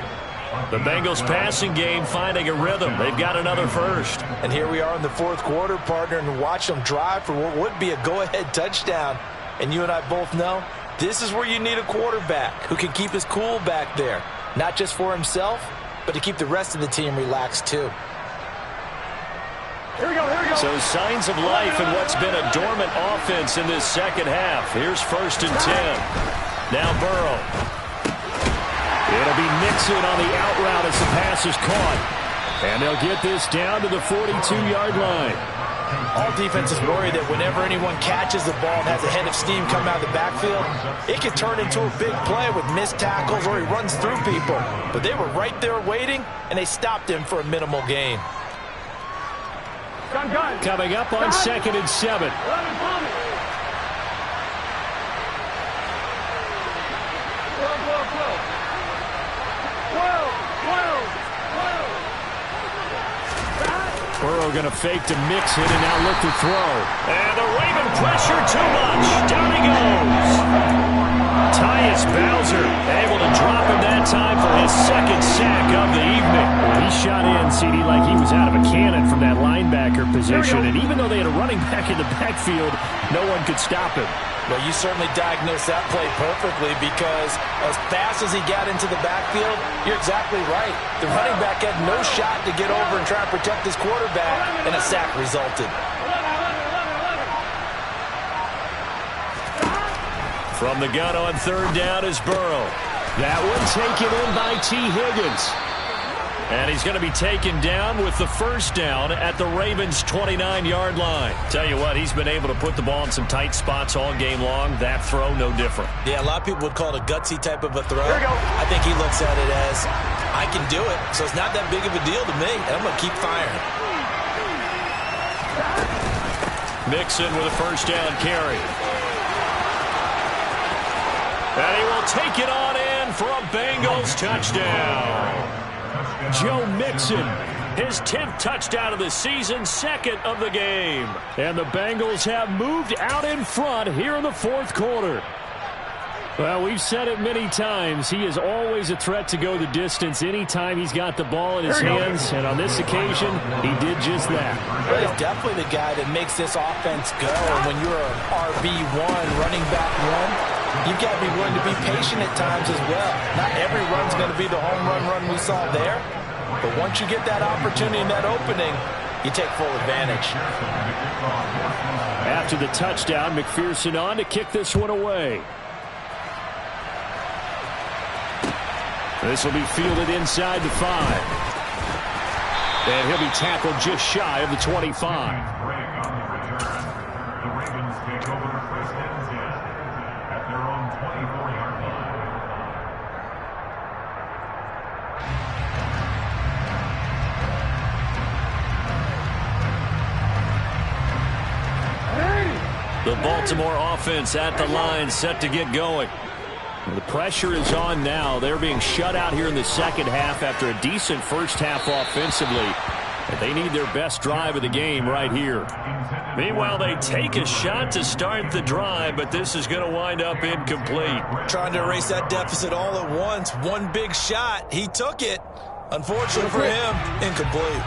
Speaker 2: The Bengals passing game finding a rhythm. They've got another first.
Speaker 3: And here we are in the fourth quarter, partner, and watch them drive for what would be a go-ahead touchdown. And you and I both know this is where you need a quarterback who can keep his cool back there. Not just for himself, but to keep the rest of the team relaxed too.
Speaker 4: Here we go, here we go.
Speaker 2: So signs of life in what's been a dormant offense in this second half. Here's 1st and 10. Now Burrow. It'll be Mixon on the out route as the pass is caught. And they'll get this down to the 42-yard line.
Speaker 3: All defenses worry that whenever anyone catches the ball and has a head of steam coming out of the backfield, it can turn into a big play with missed tackles or he runs through people. But they were right there waiting, and they stopped him for a minimal gain.
Speaker 4: Gun.
Speaker 2: Coming up on 2nd and 7.
Speaker 4: 12.
Speaker 2: Burrow going to fake to Mixon and now look to throw. And the Raven pressure too much. Down he goes. Tyus Bowser able to drop him that time for his 2nd sack of the evening. He shot in, CD, like he was out of a cannon from that linebacker position. And even though they had a running back in the backfield, no one could stop him.
Speaker 3: Well, you certainly diagnosed that play perfectly because as fast as he got into the backfield, you're exactly right. The running back had no shot to get over and try and protect his quarterback, and a sack resulted.
Speaker 2: From the gun on 3rd down is Burrow. That one taken in by T. Higgins. And he's going to be taken down with the 1st down at the Ravens' 29-yard line. Tell you what, he's been able to put the ball in some tight spots all game long. That throw, no different.
Speaker 3: Yeah, a lot of people would call it a gutsy type of a throw. I think he looks at it as, I can do it, so it's not that big of a deal to me, and I'm going to keep firing.
Speaker 2: Mixon with a 1st down carry. And he will take it on in for a Bengals touchdown. Joe Mixon, his 10th touchdown of the season, 2nd of the game. And the Bengals have moved out in front here in the 4th quarter. Well, we've said it many times. He is always a threat to go the distance anytime he's got the ball in his hands. And on this occasion, he did just that.
Speaker 3: Well, he's definitely the guy that makes this offense go. And when you're an RB1, running back one, you've got to be willing to be patient at times as well. Not every run's going to be the home run we saw there. But once you get that opportunity and that opening, you take full advantage.
Speaker 2: After the touchdown, McPherson on to kick this one away. This will be fielded inside the 5. And he'll be tackled just shy of the 25.
Speaker 5: The Ravens take over 1st and 10 at their own 24-yard line.
Speaker 2: The Baltimore offense at the line, set to get going. The pressure is on now. They're being shut out here in the 2nd half after a decent 1st half offensively. And they need their best drive of the game right here. Meanwhile, they take a shot to start the drive, but this is going to wind up incomplete.
Speaker 3: Trying to erase that deficit all at once. One big shot. He took it. Unfortunately for him, incomplete.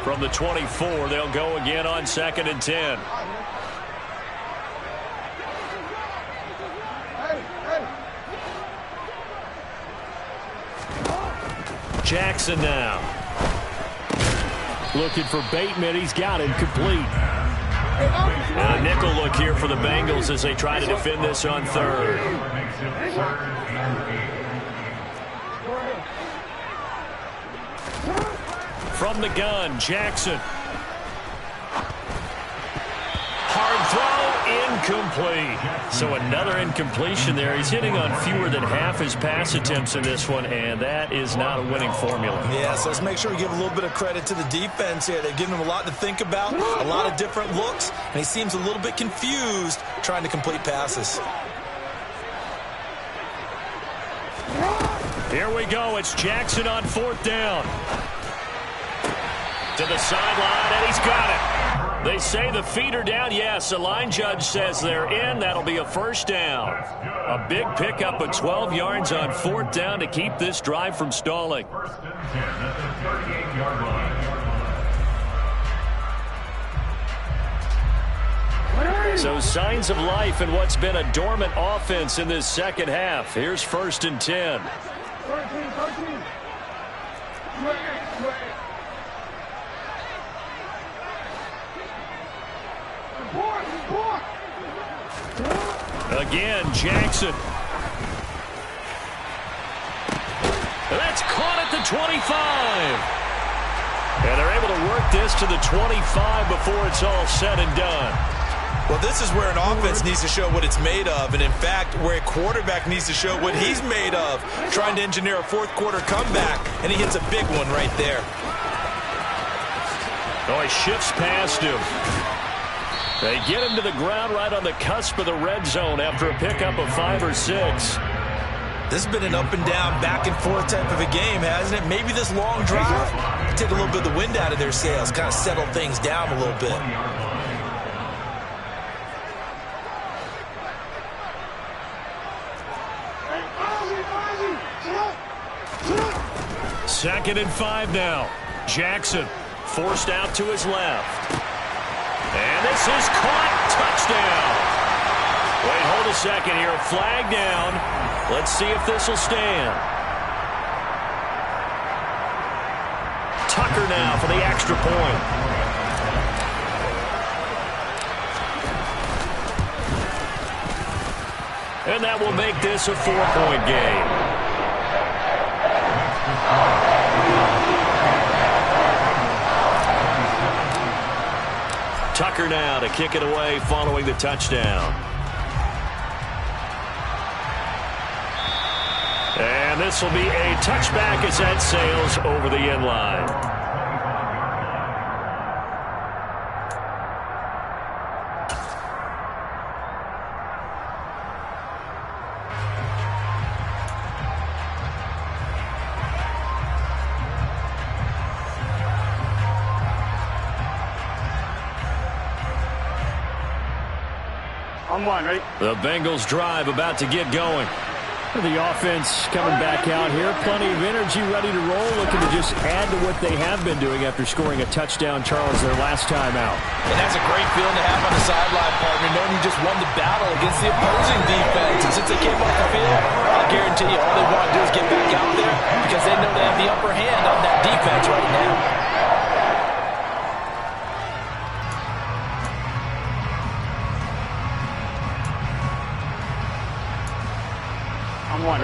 Speaker 2: From the 24, they'll go again on 2nd and 10. Jackson now. Looking for Bateman. He's got it complete. And a nickel look here for the Bengals as they try to defend this on 3rd. From the gun, Jackson. Hard throw, incomplete. So another incompletion there. He's hitting on fewer than half his pass attempts in this one, and that is not a winning formula.
Speaker 3: Yeah, so let's make sure we give a little bit of credit to the defense here. They've given him a lot to think about, a lot of different looks, and he seems a little bit confused trying to complete passes.
Speaker 2: Here we go. It's Jackson on 4th down. To the sideline, and he's got it. They say the feet are down. Yes, the line judge says they're in. That'll be a first down. A big pickup of 12 yards on 4th down to keep this drive from stalling.
Speaker 5: First and 10 at the 38-yard line.
Speaker 2: So signs of life in what's been a dormant offense in this second half. Here's 1st and 10.
Speaker 4: 13.
Speaker 2: Again, Jackson. That's caught at the 25. And they're able to work this to the 25 before it's all said and done.
Speaker 3: Well, this is where an offense needs to show what it's made of, and in fact, where a quarterback needs to show what he's made of, trying to engineer a fourth-quarter comeback, and he hits a big one right there.
Speaker 2: Oh, he shifts past him. They get him to the ground right on the cusp of the red zone after a pickup of 5 or 6.
Speaker 3: This has been an up-and-down, back-and-forth type of a game, hasn't it? Maybe this long drive take a little bit of the wind out of their sails, kind of settle things down a little bit.
Speaker 2: 2nd and 5 now. Jackson forced out to his left. And this is caught. Touchdown. Wait, hold a second here. Flag down. Let's see if this will stand. Tucker now for the extra point. And that will make this a 4-point game. Tucker now to kick it away following the touchdown. And this will be a touchback as that sails over the end line.
Speaker 4: On one, right?
Speaker 2: The Bengals drive about to get going.
Speaker 6: The offense coming back out here. Plenty of energy, ready to roll, looking to just add to what they have been doing after scoring a touchdown, Charles, their last time out.
Speaker 3: And that's a great feeling to have on the sideline, partner, knowing you just won the battle against the opposing defense. And since they came off the field, I guarantee you all they want to do is get back out there because they know they have the upper hand on that defense right now.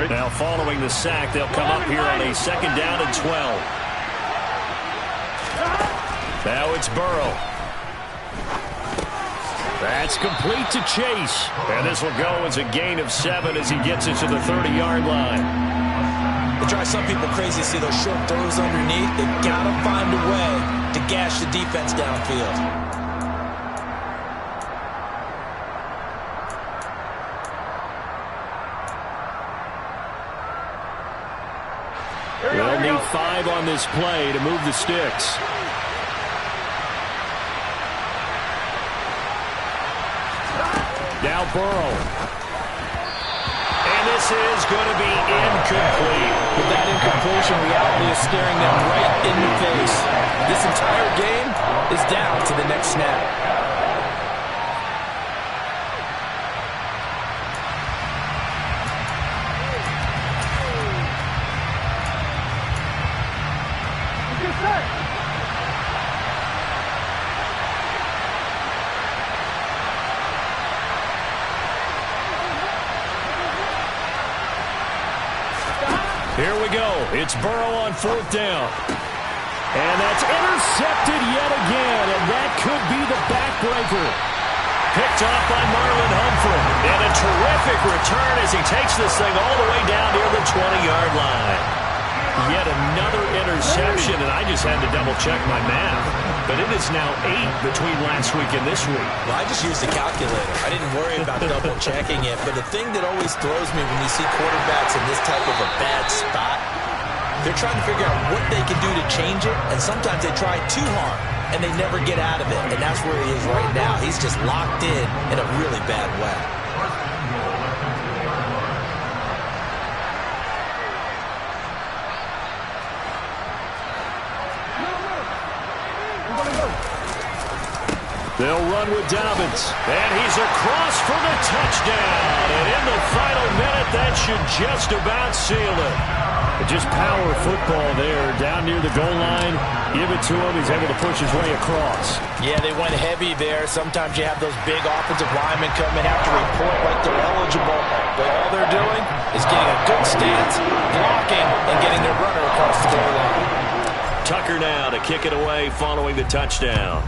Speaker 2: Now following the sack, they'll come up here on a 2nd down and 12. Now it's Burrow. That's complete to Chase. And this will go as a gain of 7 as he gets it to the 30-yard line.
Speaker 3: It drives some people crazy to see those short throws underneath. They've got to find a way to gash the defense downfield.
Speaker 2: They'll need 5 on this play to move the sticks. Now Burrow. And this is going to be incomplete.
Speaker 3: With that incompletion, reality is staring them right in the face. This entire game is down to the next snap.
Speaker 2: Here we go. It's Burrow on 4th down. And that's intercepted yet again, and that could be the backbreaker. Picked off by Marlon Humphrey. And a terrific return as he takes this thing all the way down near the 20-yard line. Yet another interception, and I just had to double-check my math. But it is now 8 between last week and this week.
Speaker 3: Well, I just used the calculator. I didn't worry about double-checking it. But the thing that always throws me when you see quarterbacks in this type of a bad spot, they're trying to figure out what they can do to change it, and sometimes they try too hard. and they never get out of it. And that's where he is right now. He's just locked in a really bad way.
Speaker 2: They'll run with Dobbins, and he's across for the touchdown. And in the final minute, that should just about seal it. Just power football there, down near the goal line. Give it to him. He's able to push his way across.
Speaker 3: Yeah, they went heavy there. Sometimes you have those big offensive linemen come in after a point like they're eligible. But all they're doing is getting a good stance, blocking, and getting their runner across the goal line.
Speaker 2: Tucker now to kick it away following the touchdown.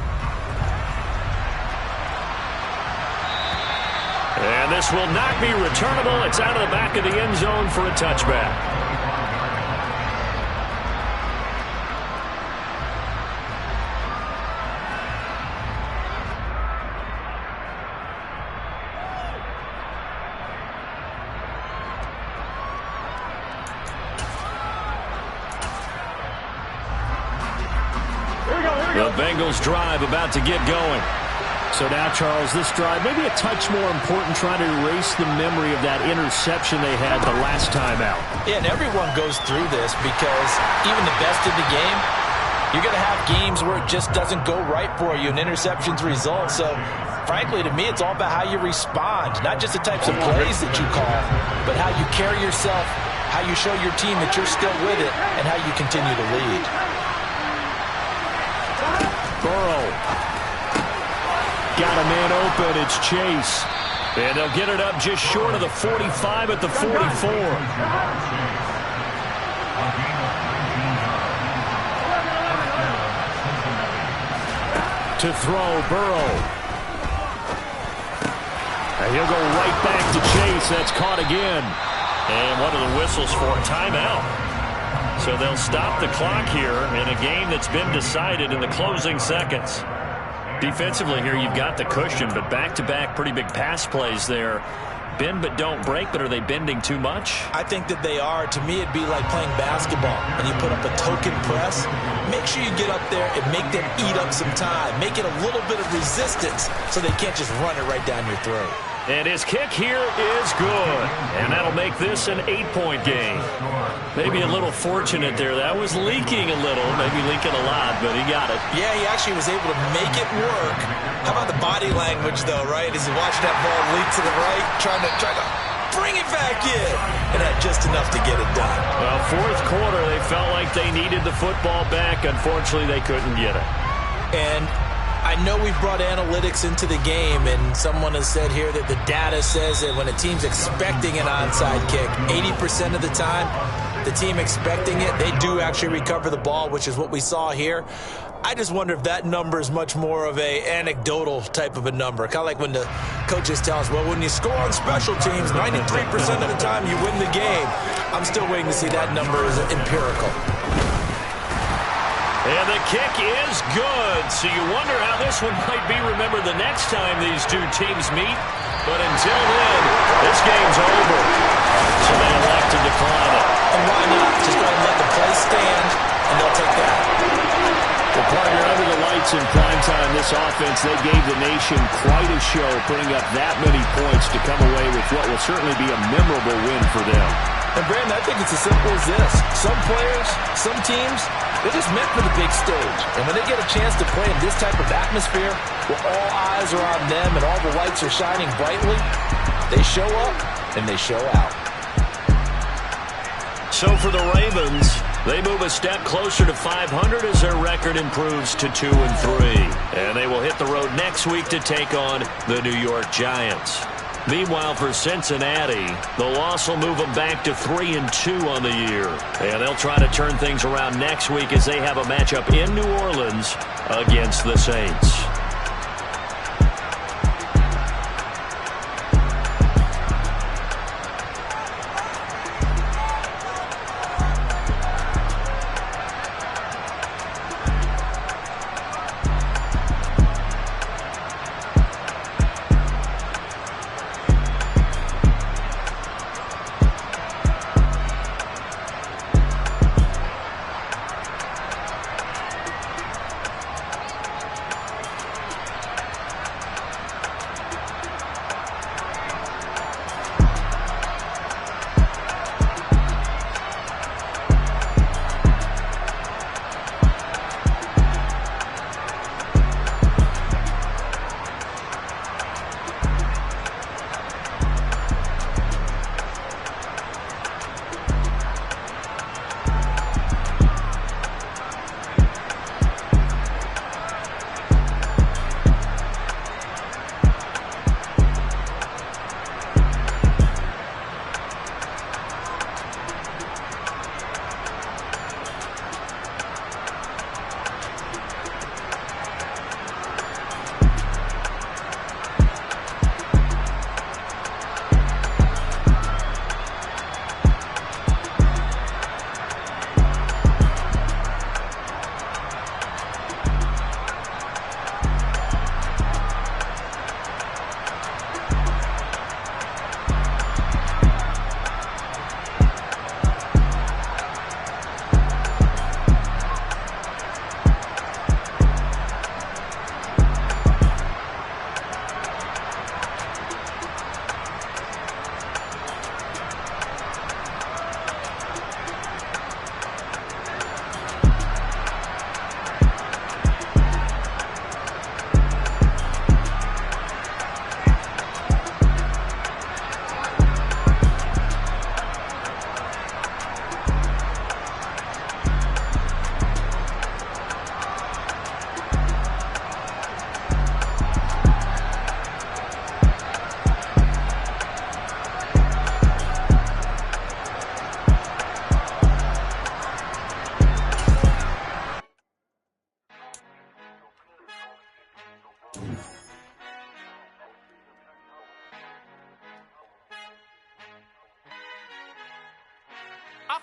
Speaker 2: And this will not be returnable. It's out of the back of the end zone for a touchback. The Bengals drive about to get going.
Speaker 6: So now, Charles, this drive maybe a touch more important, trying to erase the memory of that interception they had the last time out.
Speaker 3: Yeah, and everyone goes through this because even the best in the game, you're going to have games where it just doesn't go right for you and interceptions result. So, frankly, to me, it's all about how you respond, not just the types of plays that you call, but how you carry yourself, how you show your team that you're still with it, and how you continue to lead.
Speaker 2: Burrow. Got a man open. It's Chase. And they'll get it up just short of the 45 at the 44. To throw, Burrow. And he'll go right back to Chase. That's caught again. And what are the whistles for? Timeout. So they'll stop the clock here in a game that's been decided in the closing seconds. Defensively here, you've got the cushion, but back-to-back pretty big pass plays there. Bend but don't break, but are they bending too much?
Speaker 3: I think that they are. To me, it'd be like playing basketball, and you put up a token press. Make sure you get up there and make them eat up some time. Make it a little bit of resistance so they can't just run it right down your throat.
Speaker 2: And his kick here is good. And that'll make this an 8-point game. Maybe a little fortunate there. That was leaking a little, maybe leaking a lot, but he got it.
Speaker 3: Yeah, he actually was able to make it work. How about the body language, though, right? As he watched that ball leak to the right, trying to bring it back in. And had just enough to get it done.
Speaker 2: Well, fourth quarter, they felt like they needed the football back. Unfortunately, they couldn't get it.
Speaker 3: And I know we've brought analytics into the game, and someone has said here that the data says that when a team's expecting an onside kick, 80% of the time, the team expecting it, they do actually recover the ball, which is what we saw here. I just wonder if that number is much more of a anecdotal type of a number. Kind of like when the coaches tell us, well, when you score on special teams, 93% of the time you win the game. I'm still waiting to see that number as empirical.
Speaker 2: And the kick is good. So you wonder how this one might be remembered the next time these two teams meet. But until then, this game's over. So they elect to decline it.
Speaker 3: And why not? Just go ahead and let the play stand, and they'll take that.
Speaker 6: Well, partner, under the lights in primetime, this offense, they gave the nation quite a show, putting up that many points to come away with what will certainly be a memorable win for them.
Speaker 3: And, Brandon, I think it's as simple as this. Some players, some teams, they're just meant for the big stage. And when they get a chance to play in this type of atmosphere where all eyes are on them and all the lights are shining brightly, they show up and they show out.
Speaker 2: So for the Ravens, they move a step closer to 500 as their record improves to 2-3. And they will hit the road next week to take on the New York Giants. Meanwhile, for Cincinnati, the loss will move them back to 3-2 on the year. And they'll try to turn things around next week as they have a matchup in New Orleans against the Saints.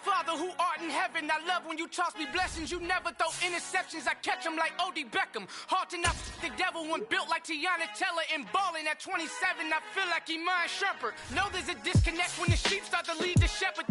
Speaker 7: Father who art in heaven, I love when you toss me blessings. You never throw interceptions, I catch them like O.D. Beckham. Hard to not the devil when built like Tiana Teller and balling at 27. I feel like Iman Shumpert. Know there's a disconnect when the sheep start to lead the shepherd.